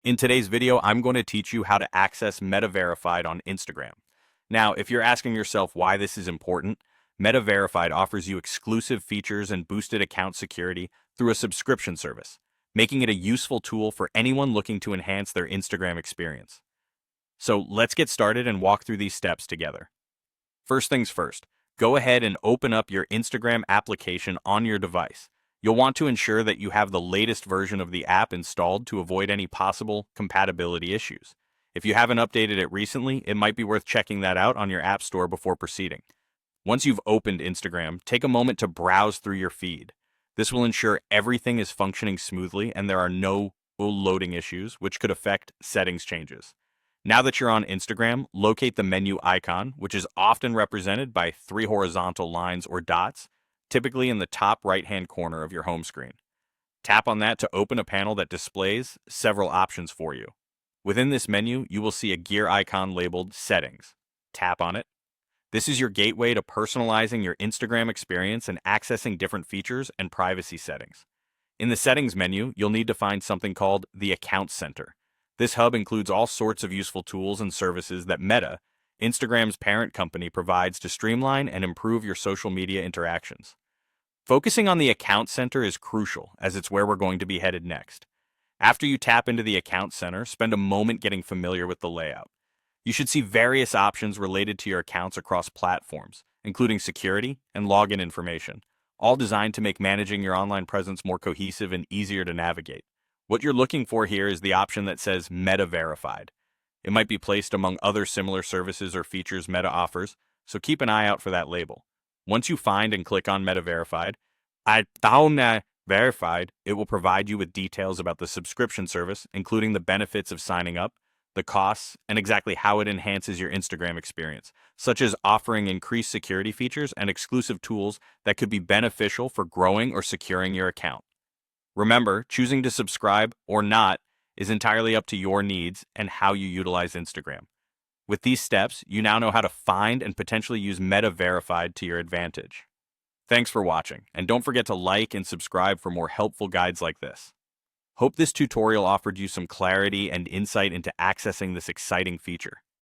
In today's video, I'm going to teach you how to access Meta Verified on Instagram. Now, if you're asking yourself why this is important, Meta Verified offers you exclusive features and boosted account security through a subscription service, making it a useful tool for anyone looking to enhance their Instagram experience. So let's get started and walk through these steps together. First things first, go ahead and open up your Instagram application on your device. You'll want to ensure that you have the latest version of the app installed to avoid any possible compatibility issues. If you haven't updated it recently, it might be worth checking that out on your app store before proceeding. Once you've opened Instagram, take a moment to browse through your feed. This will ensure everything is functioning smoothly and there are no loading issues, which could affect settings changes. Now that you're on Instagram, locate the menu icon, which is often represented by 3 horizontal lines or dots, typically in the top right-hand corner of your home screen. Tap on that to open a panel that displays several options for you. Within this menu, you will see a gear icon labeled Settings. Tap on it. This is your gateway to personalizing your Instagram experience and accessing different features and privacy settings. In the Settings menu, you'll need to find something called the Account Center. This hub includes all sorts of useful tools and services that Meta, Instagram's parent company, provides to streamline and improve your social media interactions. Focusing on the Account Center is crucial, as it's where we're going to be headed next. After you tap into the Account Center, spend a moment getting familiar with the layout. You should see various options related to your accounts across platforms, including security and login information, all designed to make managing your online presence more cohesive and easier to navigate. What you're looking for here is the option that says Meta Verified. It might be placed among other similar services or features Meta offers, so keep an eye out for that label. Once you find and click on Meta Verified, it will provide you with details about the subscription service, including the benefits of signing up, the costs, and exactly how it enhances your Instagram experience, such as offering increased security features and exclusive tools that could be beneficial for growing or securing your account. Remember, choosing to subscribe or not is entirely up to your needs and how you utilize Instagram. With these steps, you now know how to find and potentially use Meta Verified to your advantage. Thanks for watching, and don't forget to like and subscribe for more helpful guides like this. Hope this tutorial offered you some clarity and insight into accessing this exciting feature.